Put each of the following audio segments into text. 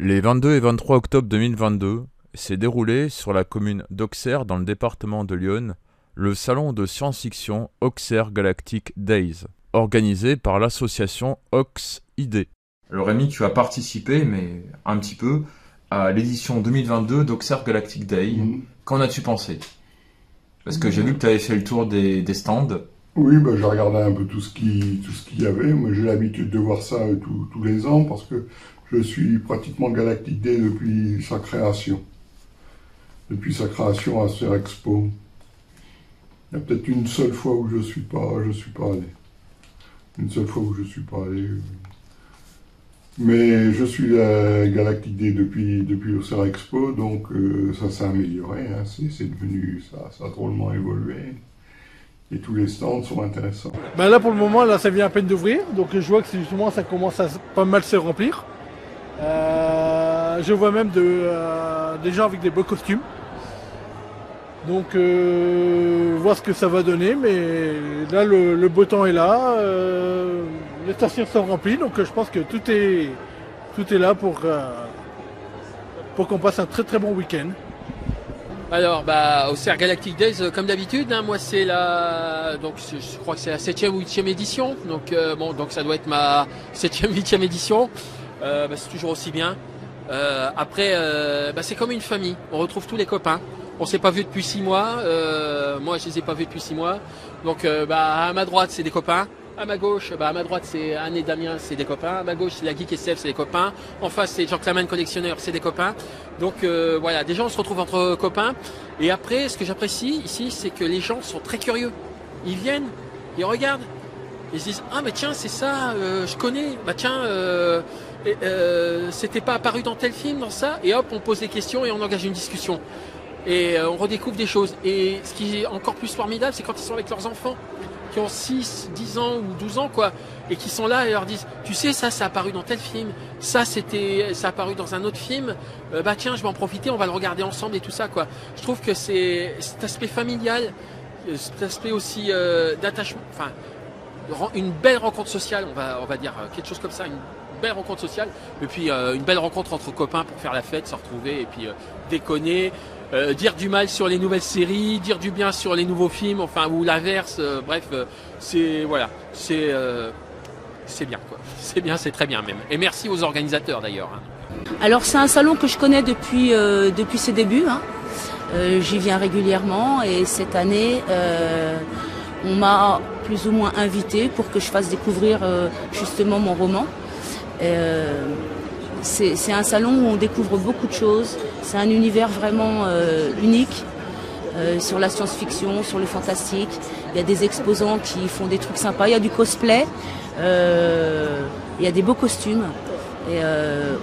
Les 22 et 23 octobre 2022 s'est déroulé sur la commune d'Auxerre dans le département de l'Yonne le salon de science-fiction Auxerre Galactic Days, organisé par l'association Aux-ID. Alors Rémi, tu as participé, mais un petit peu, à l'édition 2022 d'Auxerre Galactic Day. Qu'en as-tu pensé? Parce que j'ai vu que tu avais fait le tour des stands. Oui, bah, j'ai regardé un peu tout ce qu'il y avait. Moi, j'ai l'habitude de voir ça tous les ans parce que je suis pratiquement Galactic Day depuis sa création. Depuis sa création à Sphère Expo. Il y a peut-être une seule fois où je suis pas allé. Une seule fois où je suis pas allé. Mais je suis à Galactic Day depuis Sphère Expo, donc ça s'est amélioré. Hein. C'est devenu, ça a drôlement évolué. Et tous les stands sont intéressants. Ben là pour le moment là ça vient à peine d'ouvrir, donc je vois que justement ça commence à pas mal se remplir. Je vois même des gens avec des beaux costumes. Donc voir ce que ça va donner, mais là le beau temps est là, les stations sont remplies, donc je pense que tout est là pour qu'on passe un très très bon week-end. Alors, Auxerre Galactic Days, comme d'habitude, hein, moi c'est donc je crois que c'est la 7e ou 8e édition, donc donc ça doit être ma 7e, 8e édition. C'est toujours aussi bien. Après, c'est comme une famille, on retrouve tous les copains. On s'est pas vu depuis 6 mois, moi je les ai pas vus depuis 6 mois. Donc à ma droite c'est des copains. À ma gauche, à ma droite c'est Anne et Damien, c'est des copains. À ma gauche c'est la Geek SF, c'est des copains. En face c'est Jean Claman collectionneur, c'est des copains. Donc voilà, déjà on se retrouve entre copains. Et après, ce que j'apprécie ici, c'est que les gens sont très curieux. Ils viennent, ils regardent, ils se disent ah mais tiens c'est ça, je connais. Bah tiens, c'était pas apparu dans tel film, dans ça. Et hop, on pose des questions et on engage une discussion. Et on redécouvre des choses. Et ce qui est encore plus formidable, c'est quand ils sont avec leurs enfants, qui ont 6, 10 ans ou 12 ans, quoi, et qui sont là et leur disent, tu sais, ça a apparu dans tel film, ça a apparu dans un autre film, tiens, je vais en profiter, on va le regarder ensemble et tout ça, quoi. Je trouve que c'est cet aspect familial, cet aspect aussi d'attachement, enfin, une belle rencontre sociale, on va dire quelque chose comme ça, une belle rencontre sociale, et puis une belle rencontre entre copains pour faire la fête, se retrouver, et puis déconner. Dire du mal sur les nouvelles séries, dire du bien sur les nouveaux films, enfin ou l'inverse, bref, c'est bien quoi. C'est bien, c'est très bien même. Et merci aux organisateurs d'ailleurs. Hein. Alors c'est un salon que je connais depuis ses débuts. Hein. J'y viens régulièrement et cette année on m'a plus ou moins invité pour que je fasse découvrir justement mon roman. C'est un salon où on découvre beaucoup de choses. C'est un univers vraiment unique sur la science-fiction, sur le fantastique. Il y a des exposants qui font des trucs sympas. Il y a du cosplay. Il y a des beaux costumes. Et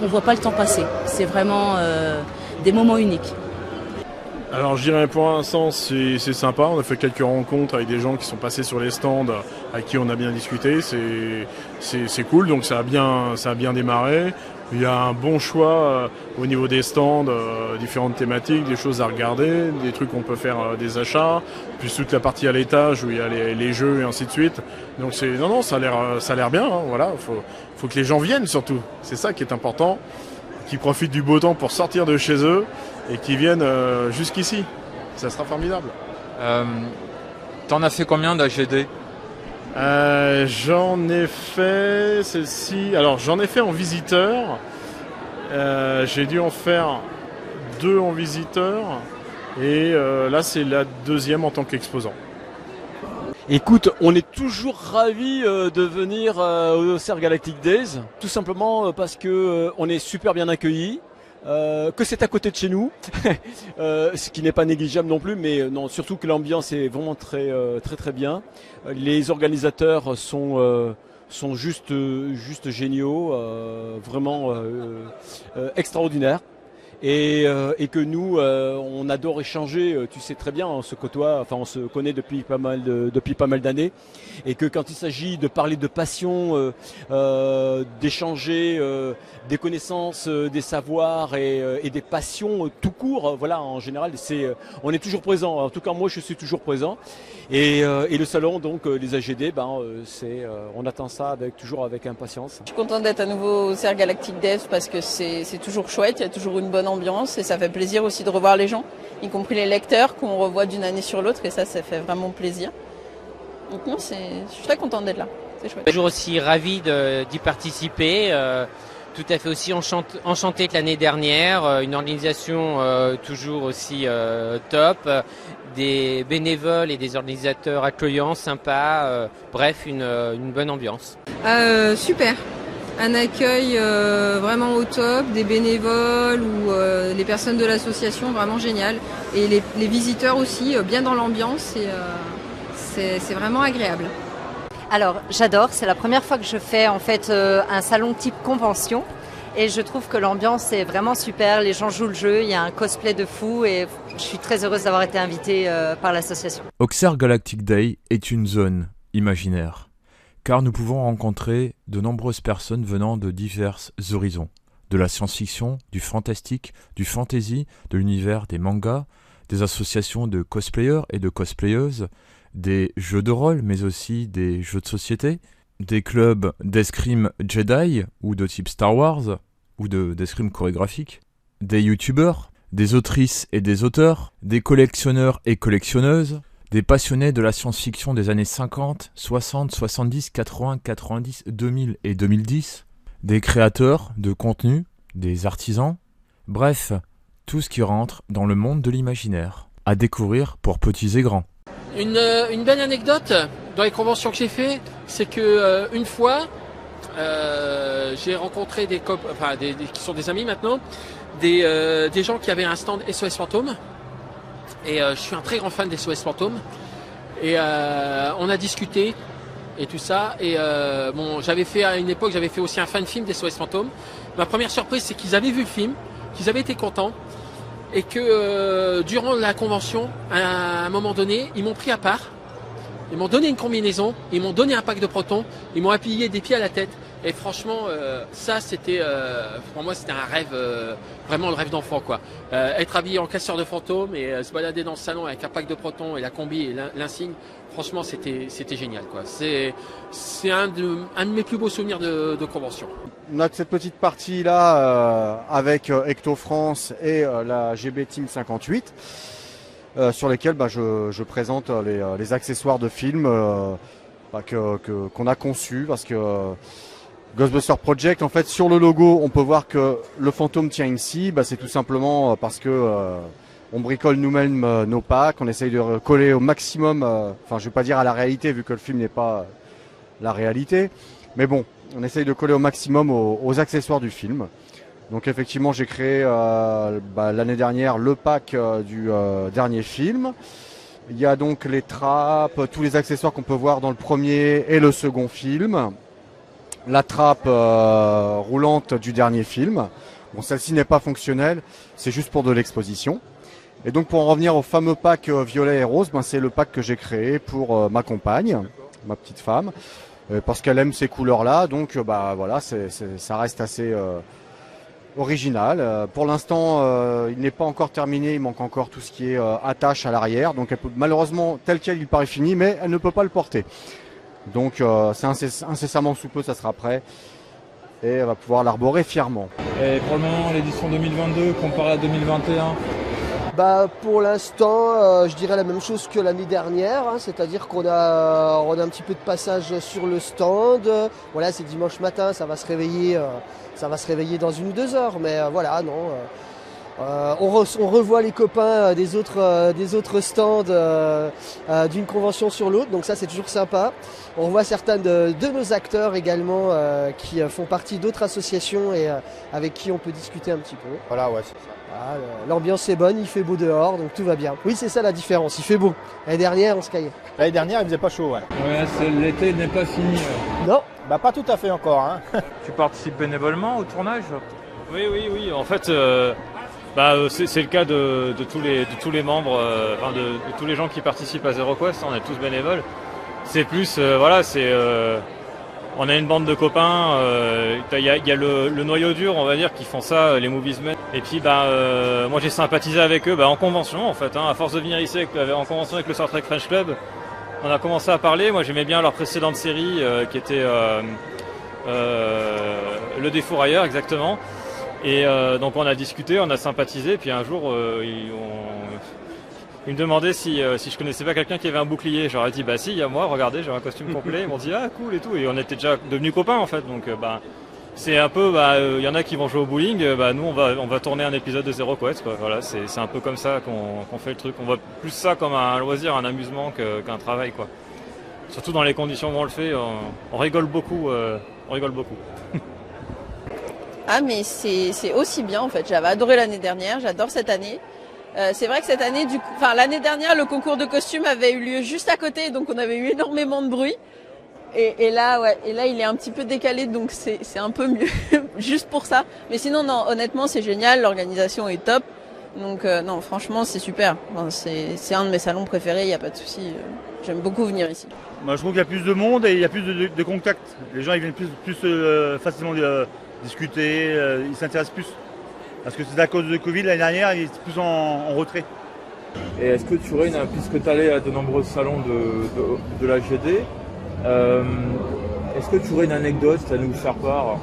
on ne voit pas le temps passer. C'est vraiment des moments uniques. Alors je dirais pour l'instant c'est sympa, on a fait quelques rencontres avec des gens qui sont passés sur les stands avec qui on a bien discuté, c'est cool, donc ça a bien démarré. Il y a un bon choix au niveau des stands, différentes thématiques, des choses à regarder, des trucs qu'on peut faire des achats, puis toute la partie à l'étage où il y a les jeux et ainsi de suite. Donc non, ça a l'air bien, hein, voilà, faut que les gens viennent surtout, c'est ça qui est important, qu'ils profitent du beau temps pour sortir de chez eux et qui viennent jusqu'ici. Ça sera formidable. T'en as fait combien d'AGD? J'en ai fait celle-ci. Alors j'en ai fait en visiteur. J'ai dû en faire 2 en visiteur. Et là c'est la 2e en tant qu'exposant. Écoute, on est toujours ravis de venir au Auxerre Galactic Days. Tout simplement parce que on est super bien accueillis. Que c'est à côté de chez nous, ce qui n'est pas négligeable non plus, mais non, surtout que l'ambiance est vraiment très bien. Les organisateurs sont juste géniaux, vraiment extraordinaires. et que nous, on adore échanger. Tu sais très bien, on se côtoie, enfin on se connaît depuis pas mal d'années, et que quand il s'agit de parler de passion, d'échanger des connaissances, des savoirs et des passions tout court, voilà, en général, on est toujours présent. En tout cas, moi, je suis toujours présent. Et le salon, donc les AGD, on attend ça toujours avec impatience. Je suis contente d'être à nouveau au CERF Galactic Days parce que c'est toujours chouette, il y a toujours une bonne ambiance et ça fait plaisir aussi de revoir les gens, y compris les lecteurs qu'on revoit d'une année sur l'autre, et ça fait vraiment plaisir. Donc non, je suis très contente d'être là, c'est chouette. Toujours aussi ravi d'y participer, tout à fait aussi enchanté que l'année dernière, une organisation toujours aussi top, des bénévoles et des organisateurs accueillants, sympas, bref, une bonne ambiance. Super, un accueil vraiment au top, des bénévoles ou les personnes de l'association vraiment génial, et les visiteurs aussi bien dans l'ambiance, et c'est vraiment agréable. Alors j'adore, c'est la première fois que je fais en fait un salon type convention. Et je trouve que l'ambiance est vraiment super, les gens jouent le jeu, il y a un cosplay de fou et je suis très heureuse d'avoir été invitée par l'association. Auxerre Galactic Day est une zone imaginaire, car nous pouvons rencontrer de nombreuses personnes venant de divers horizons, de la science-fiction, du fantastique, du fantasy, de l'univers des mangas, des associations de cosplayers et de cosplayeuses, des jeux de rôle mais aussi des jeux de société, des clubs d'escrime Jedi ou de type Star Wars ou d'escrime chorégraphique, des youtubeurs, des autrices et des auteurs, des collectionneurs et collectionneuses, des passionnés de la science-fiction des années 50, 60, 70, 80, 90, 2000 et 2010, des créateurs de contenu, des artisans, bref, tout ce qui rentre dans le monde de l'imaginaire, à découvrir pour petits et grands. Une belle anecdote dans les conventions que j'ai fait, c'est que une fois, j'ai rencontré qui sont des amis maintenant, des gens qui avaient un stand SOS Fantôme, et je suis un très grand fan des SOS Fantôme, et on a discuté et tout ça, et j'avais fait à une époque, j'avais fait aussi un fan film des SOS Fantôme. Ma première surprise, c'est qu'ils avaient vu le film, qu'ils avaient été contents, et que durant la convention, à un moment donné, ils m'ont pris à part, ils m'ont donné une combinaison, ils m'ont donné un pack de protons, ils m'ont appuyé des pieds à la tête, et franchement, ça c'était, pour moi c'était un rêve, vraiment le rêve d'enfant quoi. Être habillé en casseur de fantômes et se balader dans le salon avec un pack de protons et la combi et l'insigne, franchement c'était génial quoi. C'est un de mes plus beaux souvenirs de convention. On a cette petite partie là avec Ecto France et la GB Team 58 sur lesquels je présente les accessoires de films qu'on a conçus, parce que Ghostbuster Project, en fait, sur le logo, on peut voir que le fantôme tient une scie. C'est tout simplement parce que on bricole nous-mêmes nos packs, on essaye de coller au maximum, je vais pas dire à la réalité vu que le film n'est pas la réalité, mais bon, on essaye de coller au maximum aux accessoires du film. Donc effectivement, j'ai créé l'année dernière le pack du dernier film. Il y a donc les trappes, tous les accessoires qu'on peut voir dans le premier et le second film. La trappe roulante du dernier film. Bon, celle-ci n'est pas fonctionnelle, c'est juste pour de l'exposition. Et donc pour en revenir au fameux pack violet et rose, c'est le pack que j'ai créé pour ma compagne, ma petite femme, parce qu'elle aime ces couleurs-là. Donc voilà, ça reste assez original. Pour l'instant, il n'est pas encore terminé, il manque encore tout ce qui est attache à l'arrière. Donc elle peut, malheureusement, tel quel, il paraît fini, mais elle ne peut pas le porter. Donc c'est incessamment sous peu, ça sera prêt et elle va pouvoir l'arborer fièrement. Et pour le moment, l'édition 2022 comparée à 2021? Pour l'instant, je dirais la même chose que l'année dernière, c'est-à-dire qu'on a un petit peu de passage sur le stand. Voilà, c'est dimanche matin, ça va se réveiller dans 1 ou 2 heures, mais voilà, non. On revoit les copains des autres stands d'une convention sur l'autre, donc ça c'est toujours sympa. On revoit certains de nos acteurs également qui font partie d'autres associations et avec qui on peut discuter un petit peu. Voilà, ouais, c'est ça. Voilà, l'ambiance est bonne, il fait beau dehors, donc tout va bien. Oui, c'est ça la différence, il fait beau. L'année dernière, on se caillait. L'année dernière, il faisait pas chaud, ouais. Ouais, l'été n'est pas fini. Non. Pas tout à fait encore, hein. Tu participes bénévolement au tournage? Oui. En fait, C'est le cas de tous les membres, de tous les gens qui participent à Zero Quest, on est tous bénévoles. C'est plus, on a une bande de copains, il y a le noyau dur, on va dire, qui font ça, les Moviesmen. Et puis moi j'ai sympathisé avec eux en convention en fait, à force de venir ici en convention avec le Star Trek French Club, on a commencé à parler. Moi j'aimais bien leur précédente série qui était Le Défourailleur exactement. Et donc on a discuté, on a sympathisé, puis un jour ils me demandaient si je connaissais pas quelqu'un qui avait un bouclier. J'aurais dit si, il y a moi, regardez, j'ai un costume complet. Ils m'ont dit cool et tout, et on était déjà devenus copains en fait. Donc c'est un peu, y en a qui vont jouer au bowling, nous on va tourner un épisode de Zero Quest quoi. Voilà, c'est un peu comme ça qu'on fait le truc. On voit plus ça comme un loisir, un amusement qu'un travail quoi. Surtout dans les conditions où on le fait, on rigole beaucoup. Ah mais c'est aussi bien en fait, j'avais adoré l'année dernière, j'adore cette année. C'est vrai que cette année, l'année dernière, le concours de costumes avait eu lieu juste à côté, donc on avait eu énormément de bruit. Et là, il est un petit peu décalé, donc c'est un peu mieux, juste pour ça. Mais sinon, non, honnêtement, c'est génial, l'organisation est top. Donc non, franchement, c'est super. Enfin, c'est un de mes salons préférés, il n'y a pas de souci. J'aime beaucoup venir ici. Moi, je trouve qu'il y a plus de monde et il y a plus de contacts. Les gens ils viennent plus facilement discuter, ils s'intéressent plus. Parce que c'est à cause de Covid, l'année dernière, ils étaient plus en retrait. Et est-ce que tu aurais, puisque tu allais à de nombreux salons de la GD, est-ce que tu aurais une anecdote à nous faire part?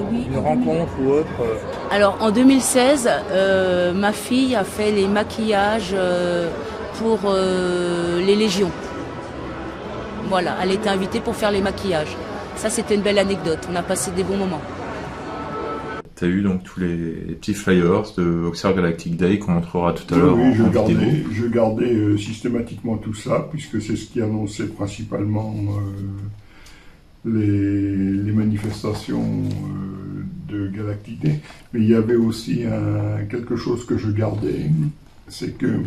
Oui. Une rencontre ou autre? Alors en 2016, ma fille a fait les maquillages pour les Légions. Voilà, elle était invitée pour faire les maquillages. Ça, c'était une belle anecdote. On a passé des bons moments. Tu as eu donc tous les petits flyers de Auxerre Galactic Day qu'on montrera tout à l'heure. Oui, je gardais systématiquement tout ça, puisque c'est ce qui annonçait principalement les manifestations de Galactic Day. Mais il y avait aussi quelque chose que je gardais, c'est que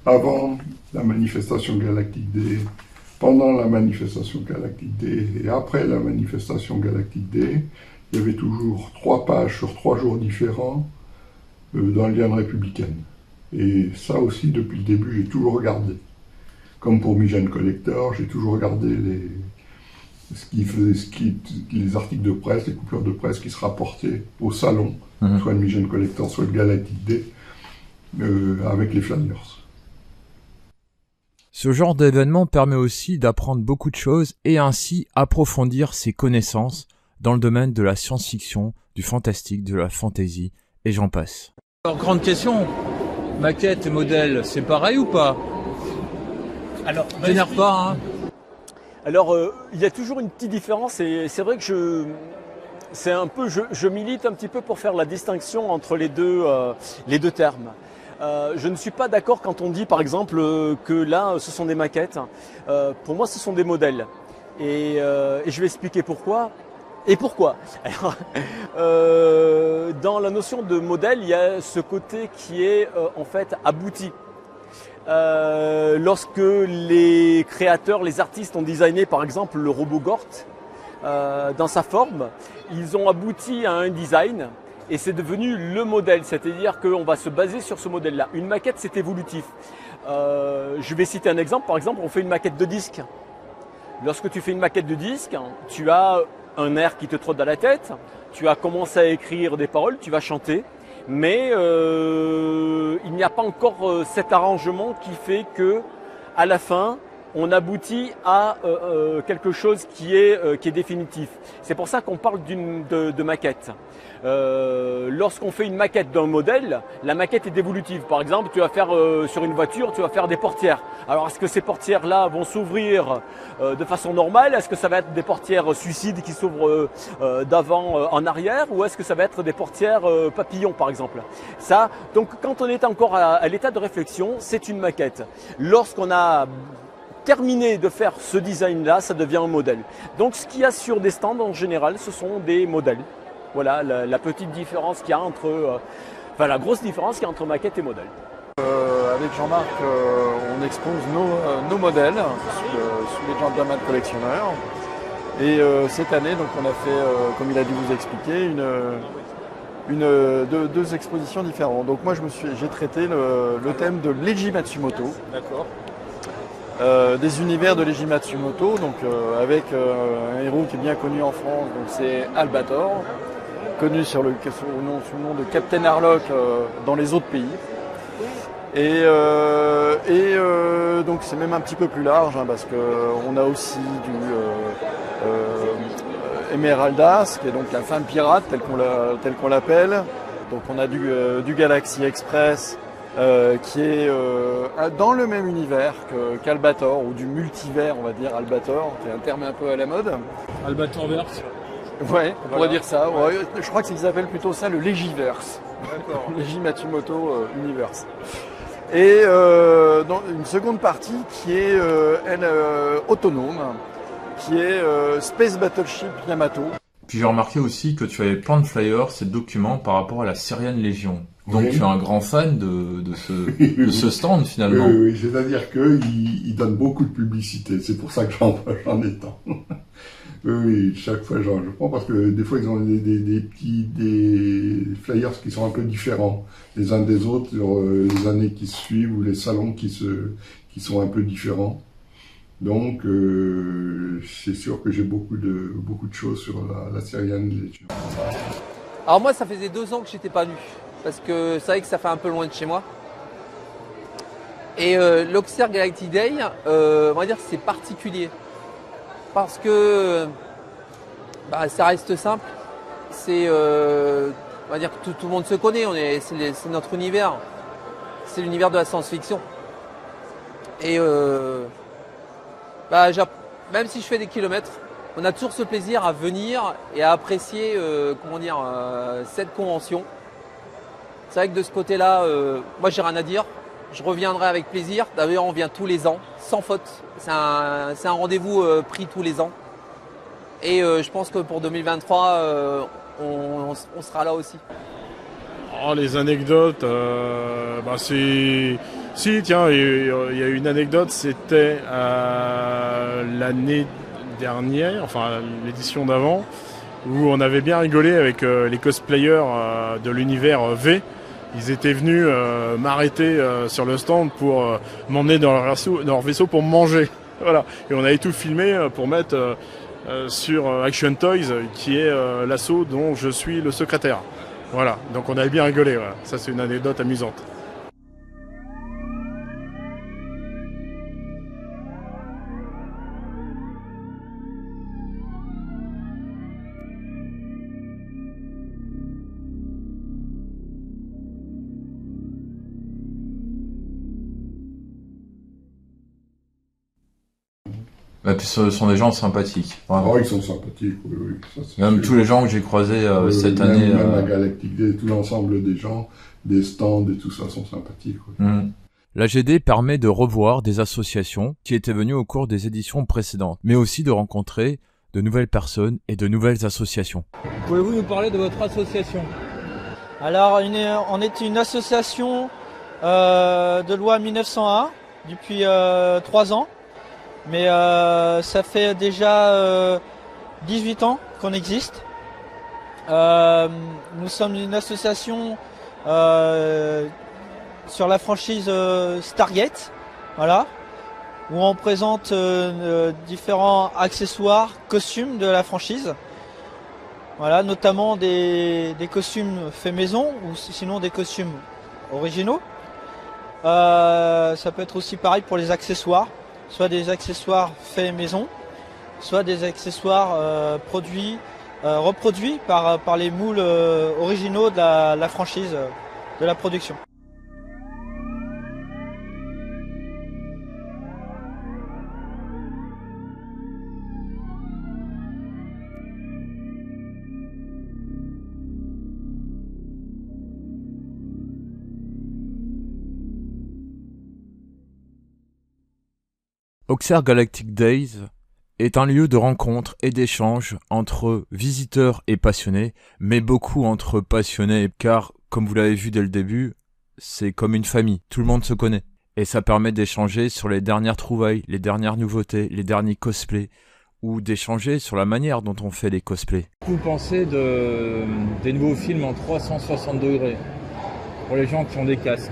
avant la manifestation Galactic Day, pendant la manifestation Galactic Day et après la manifestation Galactic Day, il y avait toujours 3 pages sur 3 jours différents dans l'Alliance républicaine. Et ça aussi, depuis le début, j'ai toujours regardé. Comme pour Mission Collector, j'ai toujours regardé les articles de presse, les coupures de presse qui se rapportaient au salon, soit de Mission Collector, soit de Galactic Day, avec les flyers. Ce genre d'événement permet aussi d'apprendre beaucoup de choses et ainsi approfondir ses connaissances dans le domaine de la science-fiction, du fantastique, de la fantasy, et j'en passe. Alors, grande question, maquette et modèle, c'est pareil ou pas? Alors, t'énerve pas, hein? Alors, il y a toujours une petite différence, et c'est vrai que je milite un petit peu pour faire la distinction entre les deux termes. Je ne suis pas d'accord quand on dit, par exemple, que là, ce sont des maquettes. Pour moi, ce sont des modèles. Et je vais expliquer pourquoi. Et pourquoi? Alors, dans la notion de modèle, il y a ce côté qui est en fait abouti. Lorsque les créateurs, les artistes ont designé par exemple le robot Gort dans sa forme, ils ont abouti à un design et c'est devenu le modèle, c'est-à-dire qu'on va se baser sur ce modèle-là. Une maquette, c'est évolutif. Je vais citer un exemple, par exemple, on fait une maquette de disque. Lorsque tu fais une maquette de disque, tu as un air qui te trotte dans la tête, tu as commencé à écrire des paroles, tu vas chanter, mais il n'y a pas encore cet arrangement qui fait que, à la fin, on aboutit à quelque chose qui est définitif. C'est pour ça qu'on parle de maquette. Lorsqu'on fait une maquette d'un modèle, la maquette est évolutive. Par exemple, tu vas faire sur une voiture, tu vas faire des portières. Alors, est-ce que ces portières-là vont s'ouvrir de façon normale? Est-ce que ça va être des portières suicides qui s'ouvrent d'avant en arrière? Ou est-ce que ça va être des portières papillons, par exemple? Ça, donc, quand on est encore à l'état de réflexion, c'est une maquette. Lorsqu'on a terminé de faire ce design-là, ça devient un modèle. Donc, ce qu'il y a sur des stands, en général, ce sont des modèles. Voilà la petite différence qu'il y a entre, la grosse différence qu'il y a entre maquette et modèle. Avec Jean-Marc, on expose nos modèles sous les Gentleman Collectionneurs. Et cette année, donc, on a fait, comme il a dû vous expliquer, deux expositions différentes. Donc moi j'ai traité le thème de Leiji Matsumoto. D'accord. Des univers de Leiji Matsumoto, donc avec un héros qui est bien connu en France, donc c'est Albator, connu sous le nom de Captain Harlock dans les autres pays. Et donc c'est même un petit peu plus large, hein, parce qu'on a aussi du Emeraldas, qui est donc la femme pirate telle qu'on l'appelle. Donc on a du Galaxy Express, qui est dans le même univers qu'Albator, ou du multivers, on va dire, Albator, qui est un terme un peu à la mode. Albatorverse. Ouais, on pourrait dire ça. Ouais, je crois qu'ils appellent plutôt ça le Leijiverse. D'accord. Leiji Matsumoto Universe. Et dans une seconde partie qui est, elle, autonome, qui est Space Battleship Yamato. Puis j'ai remarqué aussi que tu avais plein de flyers et de documents par rapport à la Syrian Légion. Donc tu es un grand fan de ce stand finalement. Oui, c'est-à-dire qu'il donne beaucoup de publicité, c'est pour ça que j'en ai tant. Oui, chaque fois je prends parce que des fois ils ont des flyers qui sont un peu différents les uns des autres sur les années qui se suivent ou les salons qui sont un peu différents. Donc c'est sûr que j'ai beaucoup de choses sur la Syrian Légion. Alors moi ça faisait 2 ans que j'étais pas venu parce que c'est vrai que ça fait un peu loin de chez moi. Et l'Auxerre Galactic Day, on va dire que c'est particulier. Parce que ça reste simple, c'est, on va dire que tout le monde se connaît, c'est notre univers, c'est l'univers de la science-fiction. Et même si je fais des kilomètres, on a toujours ce plaisir à venir et à apprécier cette convention. C'est vrai que de ce côté-là, moi j'ai rien à dire. Je reviendrai avec plaisir. D'ailleurs, on vient tous les ans, sans faute. C'est un rendez-vous pris tous les ans. Et je pense que pour 2023, on sera là aussi. Oh, les anecdotes, c'est... Si, tiens, il y a une anecdote, c'était l'année dernière, enfin l'édition d'avant, où on avait bien rigolé avec les cosplayers de l'univers V. Ils étaient venus m'arrêter sur le stand pour m'emmener dans leur vaisseau pour manger. Voilà. Et on avait tout filmé pour mettre sur Action Toys, qui est l'assaut dont je suis le secrétaire. Voilà. Donc on avait bien rigolé. Voilà. Ça, c'est une anecdote amusante. Puis ce sont des gens sympathiques. Oh, ils sont sympathiques, oui. Même tous les gens que j'ai croisés cette année. Même la Galactic Day, tout l'ensemble des gens, des stands et tout ça sont sympathiques. Oui. La GD permet de revoir des associations qui étaient venues au cours des éditions précédentes, mais aussi de rencontrer de nouvelles personnes et de nouvelles associations. Pouvez-vous nous parler de votre association ? Alors, on est une association de loi 1901 depuis 3 ans. Mais ça fait déjà 18 ans qu'on existe. Nous sommes une association sur la franchise Stargate, voilà, où on présente différents accessoires, costumes de la franchise. Voilà, notamment des costumes faits maison ou sinon des costumes originaux. Ça peut être aussi pareil pour les accessoires. Soit des accessoires faits maison, soit des accessoires reproduits par les moules originaux de la franchise, de la production. Auxerre Galactic Days est un lieu de rencontre et d'échange entre visiteurs et passionnés, mais beaucoup entre passionnés, car, comme vous l'avez vu dès le début, c'est comme une famille, tout le monde se connaît. Et ça permet d'échanger sur les dernières trouvailles, les dernières nouveautés, les derniers cosplays, ou d'échanger sur la manière dont on fait les cosplays. Vous pensez des nouveaux films en 360 degrés pour les gens qui ont des casques?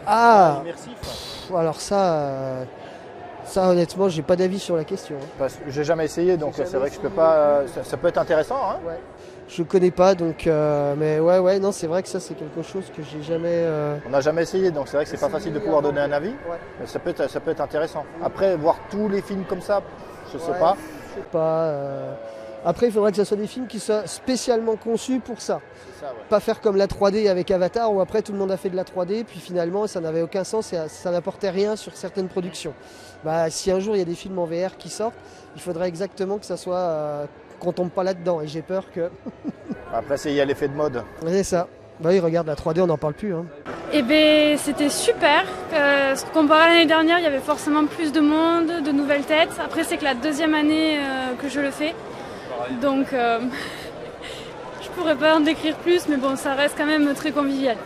Ah, alors ça honnêtement, j'ai pas d'avis sur la question. Parce que j'ai jamais essayé, donc c'est vrai que je peux pas. Ça peut être intéressant, hein. Ouais. Je connais pas, donc mais ouais, non, c'est vrai que ça c'est quelque chose que j'ai jamais. On n'a jamais essayé, donc c'est vrai que c'est pas facile de pouvoir donner un avis. Ouais. Mais ça peut être intéressant. Après, voir tous les films comme ça, je sais pas. Je sais pas. Après, il faudrait que ce soit des films qui soient spécialement conçus pour ça. Ça, ouais. Pas faire comme la 3D avec Avatar, où après tout le monde a fait de la 3D, puis finalement ça n'avait aucun sens et ça n'apportait rien sur certaines productions. Bah, si un jour il y a des films en VR qui sortent, il faudrait exactement que ça soit qu'on tombe pas là-dedans. Et j'ai peur que. Après, il y a l'effet de mode. C'est ça. Bah oui, regarde, la 3D, on n'en parle plus. Hein. Eh bien, c'était super. Comparé à l'année dernière, il y avait forcément plus de monde, de nouvelles têtes. Après, c'est que la deuxième année que je le fais. Donc, je pourrais pas en décrire plus, mais bon, ça reste quand même très convivial.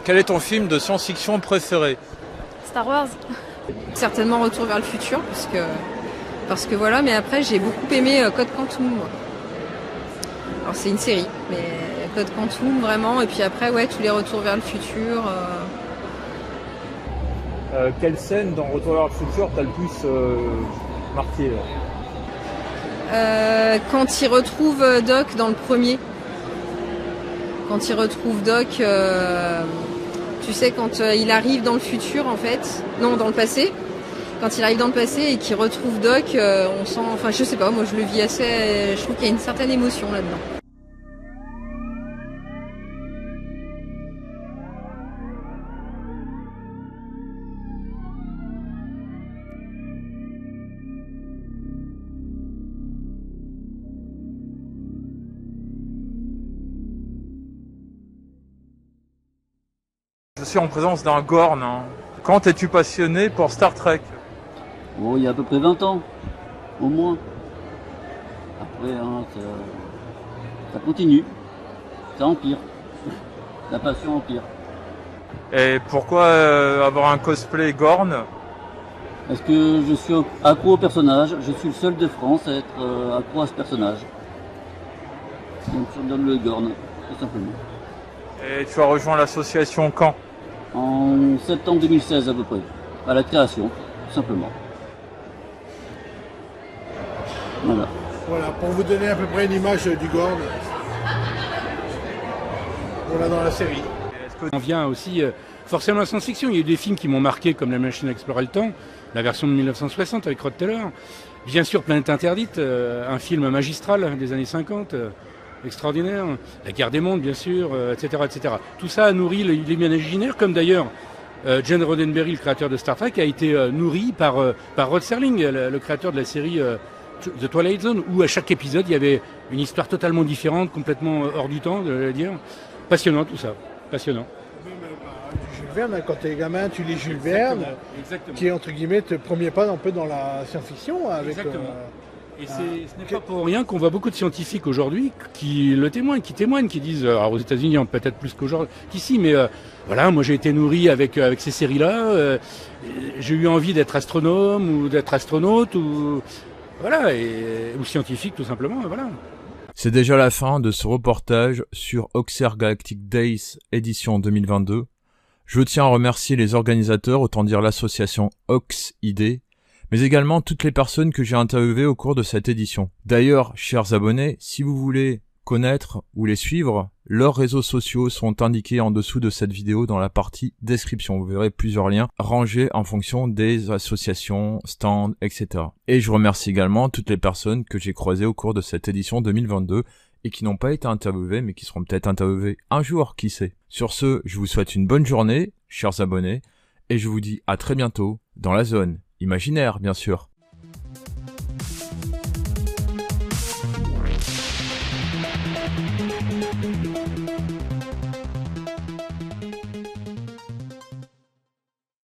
Quel est ton film de science-fiction préféré? Star Wars. Certainement Retour vers le futur, parce que voilà, mais après j'ai beaucoup aimé Code Quantum. Moi. Alors c'est une série, mais Code Quantum vraiment, et puis après ouais, tous les Retours vers le futur. Quelle scène dans Retour vers le futur t'as le plus marqué là? Quand il retrouve Doc dans le premier. Quand il retrouve Doc, tu sais, quand il arrive dans le futur en fait, non dans le passé. Quand il arrive dans le passé et qu'il retrouve Doc, on sent, enfin je sais pas, moi je le vis assez, je trouve qu'il y a une certaine émotion là-dedans. Je suis en présence d'un Gorn. Quand es-tu passionné pour Star Trek? Oh, il y a à peu près 20 ans, au moins. Après, ça continue, ça empire. La passion empire. Et pourquoi avoir un cosplay Gorn? Parce que je suis accro au personnage, je suis le seul de France à être accro à ce personnage. Donc je donne le Gorn, tout simplement. Et tu as rejoint l'association quand? En septembre 2016 à peu près, à la création, tout simplement. Voilà. Voilà, pour vous donner à peu près une image du Gorn. Voilà dans la série. On vient aussi forcément à la science-fiction. Il y a eu des films qui m'ont marqué comme La Machine à explorer le temps, la version de 1960 avec Rod Taylor. Bien sûr, Planète Interdite, un film magistral des années 50. Extraordinaire, La Guerre des Mondes bien sûr, etc., etc. Tout ça a nourri l'imaginaire, comme d'ailleurs Gene Roddenberry, le créateur de Star Trek, a été nourri par Rod Serling, le créateur de la série The Twilight Zone, où à chaque épisode il y avait une histoire totalement différente, complètement hors du temps, je dire. Passionnant tout ça, passionnant. Jules Verne, quand t'es gamin, tu lis Jules Verne, qui est entre guillemets te premier pas un peu dans la science-fiction. Avec, et ce n'est pas pour rien qu'on voit beaucoup de scientifiques aujourd'hui qui le témoignent, qui disent, alors aux États-Unis peut-être plus qu'ici, mais voilà, moi j'ai été nourri avec ces séries-là, j'ai eu envie d'être astronome ou d'être astronaute ou voilà, ou scientifique tout simplement, voilà. C'est déjà la fin de ce reportage sur Auxerre Galactic Days édition 2022. Je tiens à remercier les organisateurs, autant dire l'association Aux-ID, mais également toutes les personnes que j'ai interviewées au cours de cette édition. D'ailleurs, chers abonnés, si vous voulez connaître ou les suivre, leurs réseaux sociaux sont indiqués en dessous de cette vidéo dans la partie description. Vous verrez plusieurs liens rangés en fonction des associations, stands, etc. Et je remercie également toutes les personnes que j'ai croisées au cours de cette édition 2022 et qui n'ont pas été interviewées, mais qui seront peut-être interviewées un jour, qui sait. Sur ce, je vous souhaite une bonne journée, chers abonnés, et je vous dis à très bientôt dans la zone imaginaire, bien sûr.